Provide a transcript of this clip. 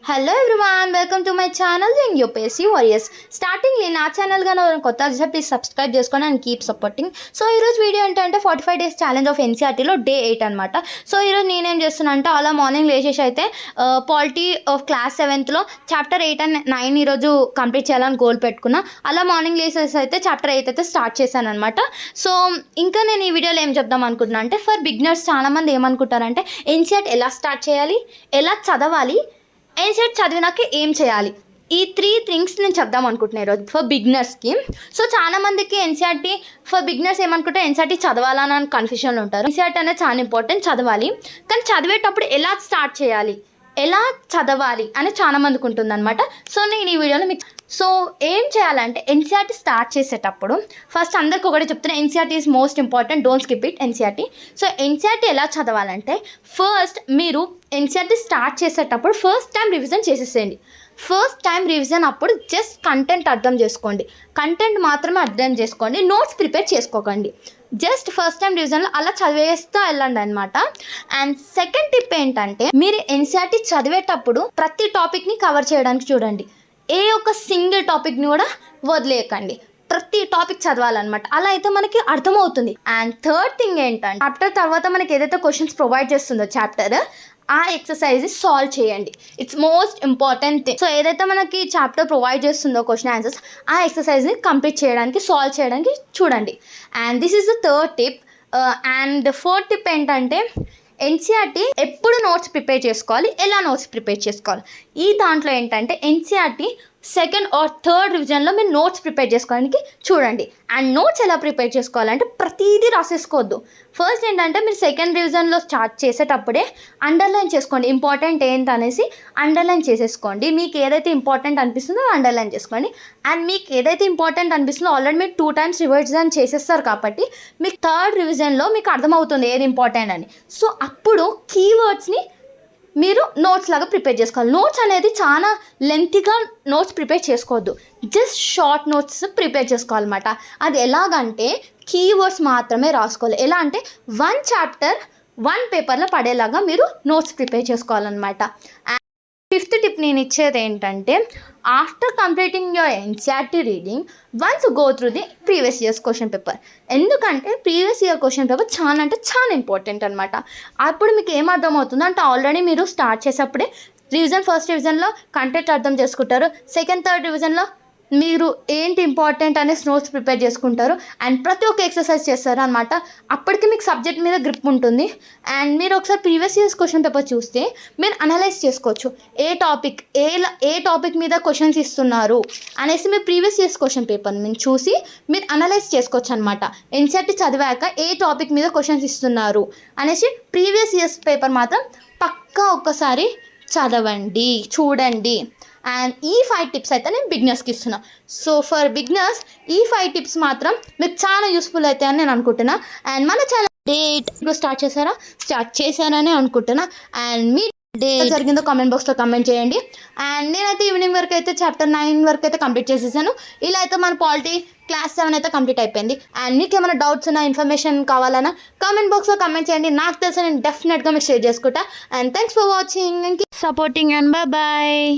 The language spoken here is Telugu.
Hello everyone, welcome to my channel in UPSC warriors. Starting నా ఛానల్గా కొత్త ప్లీజ్ సబ్స్క్రైబ్ చేసుకొని అండ్ కీప్ సపోర్టింగ్. సో ఈరోజు వీడియో ఏంటంటే 45 days ఛాలెంజ్ ఆఫ్ ఎన్సీఆర్టీలో డే 8 అనమాట. సో ఈరోజు నేనేం చేస్తున్నా అంటే అలా మార్నింగ్ లేచేసి అయితే polity of class 7th chapter 8 and 9 ఈరోజు కంప్లీట్ చేయాలని గోల్ పెట్టుకున్నా. అలా మార్నింగ్ లేచేసి అయితే చాప్టర్ 8 అయితే స్టార్ట్ చేశాను అనమాట. సో ఇంకా నేను ఈ వీడియోలో ఏం చెప్దాం అనుకుంటున్నా అంటే ఫర్ బిగినర్స్ చాలామంది ఏమనుకుంటారంటే ఎన్సీఆర్టీ ఎలా స్టార్ట్ చేయాలి, ఎలా చదవాలి, ఎన్సీఆర్టీ చదివినాక ఏం చేయాలి, ఈ 3 things నేను చెప్దాం అనుకుంటున్నాను ఈరోజు ఫర్ బిగినర్స్కి. సో చాలామందికి ఎన్సీఆర్టీ ఫర్ బిగినర్స్ ఏమనుకుంటే ఎన్సీఆర్టీ చదవాలని అని కన్ఫ్యూషన్లో ఉంటారు. ఎన్సీఆర్టీ అనేది చాలా ఇంపార్టెంట్, చదవాలి. కానీ చదివేటప్పుడు ఎలా స్టార్ట్ చేయాలి, ఎలా చదవాలి అని చాలా మందికి ఉంటుంది అనమాట. సో నేను ఈ వీడియోలో మీకు ఏం చేయాలంటే ఎన్సీఆర్టీ స్టార్ట్ చేసేటప్పుడు ఫస్ట్ అందరికి ఒకటి చెప్తున్నా, NCERT is most important, don't skip it NCERT. So NCERT ఎలా చదవాలంటే ఫస్ట్ మీరు ఎన్సీఆర్టీ స్టార్ట్ చేసేటప్పుడు ఫస్ట్ టైం రివిజన్ చేసేసేయండి. ఫస్ట్ టైం రివిజన్ అప్పుడు జస్ట్ కంటెంట్ అర్థం చేసుకోండి, కంటెంట్ మాత్రమే అర్థం చేసుకోండి, నోట్స్ ప్రిపేర్ చేసుకోకండి. జస్ట్ ఫస్ట్ టైం రివిజన్లో అలా చదివేస్తూ వెళ్ళండి అనమాట. అండ్ సెకండ్ టిప్ ఏంటంటే మీరు ఎన్సీఆర్టీ చదివేటప్పుడు ప్రతి టాపిక్ని కవర్ చేయడానికి చూడండి, ఏ ఒక్క సింగిల్ టాపిక్ని కూడా వదిలేయకండి, ప్రతి టాపిక్ చదవాలన్నమాట. అలా అయితే మనకి అర్థమవుతుంది. అండ్ థర్డ్ థింగ్ ఏంటంటే చాప్టర్ తర్వాత మనకి ఏదైతే క్వశ్చన్స్ ప్రొవైడ్ చేస్తుందో చాప్టర్, ఆ ఎక్సర్సైజ్ సాల్వ్ చేయండి. It's most important thing. So ఏదైతే మనకి చాప్టర్ ప్రొవైడ్ చేస్తుందో క్వశ్చన్ ఆన్సర్స్, ఆ ఎక్సర్సైజ్ని కంప్లీట్ చేయడానికి, సాల్వ్ చేయడానికి చూడండి. And this is the third tip. And fourth tip ఏంటంటే ఎన్సీఆర్టీ ఎప్పుడు నోట్స్ ప్రిపేర్ చేసుకోవాలి, ఎలా నోట్స్ ప్రిపేర్ చేసుకోవాలి, ఈ దాంట్లో ఏంటంటే ఎన్సీఆర్టీ సెకండ్ ఆర్ థర్డ్ రివిజన్లో మీరు నోట్స్ ప్రిపేర్ చేసుకోవడానికి చూడండి. అండ్ నోట్స్ ఎలా ప్రిపేర్ చేసుకోవాలంటే ప్రతిదీ రాసేసుకోవద్దు. ఫస్ట్ ఏంటంటే మీరు సెకండ్ రివిజన్లో స్టార్ట్ చేసేటప్పుడే అండర్లైన్ చేసుకోండి, ఇంపార్టెంట్ ఏంటనేసి అండర్లైన్ చేసేసుకోండి. మీకు ఏదైతే ఇంపార్టెంట్ అనిపిస్తుందో అండర్లైన్ చేసుకోండి. అండ్ మీకు ఏదైతే ఇంపార్టెంట్ అనిపిస్తుందో ఆల్రెడీ మీరు 2 times రివిజన్ చేసేస్తారు కాబట్టి మీకు థర్డ్ రివిజన్లో మీకు అర్థమవుతుంది ఏది ఇంపార్టెంట్ అని. సో అప్పుడు కీవర్డ్స్ని మీరు నోట్స్ లాగా ప్రిపేర్ చేసుకోవాలి. నోట్స్ అనేది చాలా లెంతీగా నోట్స్ ప్రిపేర్ చేసుకోవద్దు, జస్ట్ షార్ట్ నోట్స్ ప్రిపేర్ చేసుకోవాలన్నమాట. అది ఎలాగంటే కీవర్డ్స్ మాత్రమే రాసుకోవాలి. ఎలా అంటే 1 chapter 1 paperలో పడేలాగా మీరు నోట్స్ ప్రిపేర్ చేసుకోవాలన్నమాట. ఫిఫ్త్ టిప్ నేను ఇచ్చేది ఏంటంటే after completing your NCERT reading once go through the previous years question paper. ఎందుకంటే ప్రీవియస్ ఇయర్ క్వశ్చన్ పేపర్ చాలా అంటే చాలా ఇంపార్టెంట్ అనమాట. అప్పుడు మీకు ఏమర్థమవుతుందో అంటే ఆల్రెడీ మీరు స్టార్ట్ చేసేప్పుడే ఫస్ట్ రివిజన్లో కంటెంట్ అర్థం చేసుకుంటారు, సెకండ్ థర్డ్ రివిజన్లో మీరు ఏంటి ఇంపార్టెంట్ అనేసి నోట్స్ ప్రిపేర్ చేసుకుంటారు. అండ్ ప్రతి ఒక్క ఎక్సర్సైజ్ చేస్తారు అనమాట. అప్పటికి మీకు సబ్జెక్ట్ మీద గ్రిప్ ఉంటుంది. అండ్ మీరు ఒకసారి ప్రీవియస్ ఇయర్స్ క్వశ్చన్ పేపర్ చూస్తే మీరు అనలైజ్ చేసుకోవచ్చు, ఏ టాపిక్ మీద క్వశ్చన్స్ ఇస్తున్నారు అనేసి మీరు ప్రీవియస్ ఇయర్స్ క్వశ్చన్ పేపర్ మీరు చూసి మీరు అనలైజ్ చేసుకోవచ్చు అనమాట. ఎన్సీఆర్టీ చదివాక ఏ టాపిక్ మీద క్వశ్చన్స్ ఇస్తున్నారు అనేసి ప్రీవియస్ ఇయర్స్ పేపర్ మాత్రం పక్కా ఒక్కసారి చదవండి, చూడండి. అండ్ ఈ 5 tips అయితే నేను బిగినర్స్కి ఇస్తున్నా. సో ఫర్ బిగినర్స్ ఈ 5 tips మాత్రం మీకు చాలా యూస్ఫుల్ అవుతాయి అని నేను అనుకుంటున్నా. అండ్ మన ఛానల్ డేట్ స్టార్ట్ చేశారని అనుకుంటున్నా. అండ్ మీ డే జరిగిందో కామెంట్ బాక్స్లో కామెంట్ చేయండి. అండ్ నేనైతే ఈవినింగ్ వరకు అయితే చాప్టర్ 9 వరకు అయితే కంప్లీట్ చేసేసాను. ఇలా అయితే మన పాలిటీ క్లాస్ 7 అయితే కంప్లీట్ అయిపోయింది. అండ్ మీకు ఏమైనా డౌట్స్ ఉన్నా, ఇన్ఫర్మేషన్ కావాలన్నా కామెంట్ బాక్స్లో కామెంట్ చేయండి. నాకు తెలిసి నేను డెఫినెట్గా మీకు షేర్ చేసుకుంటా. And thanks for watching, supporting, and bye.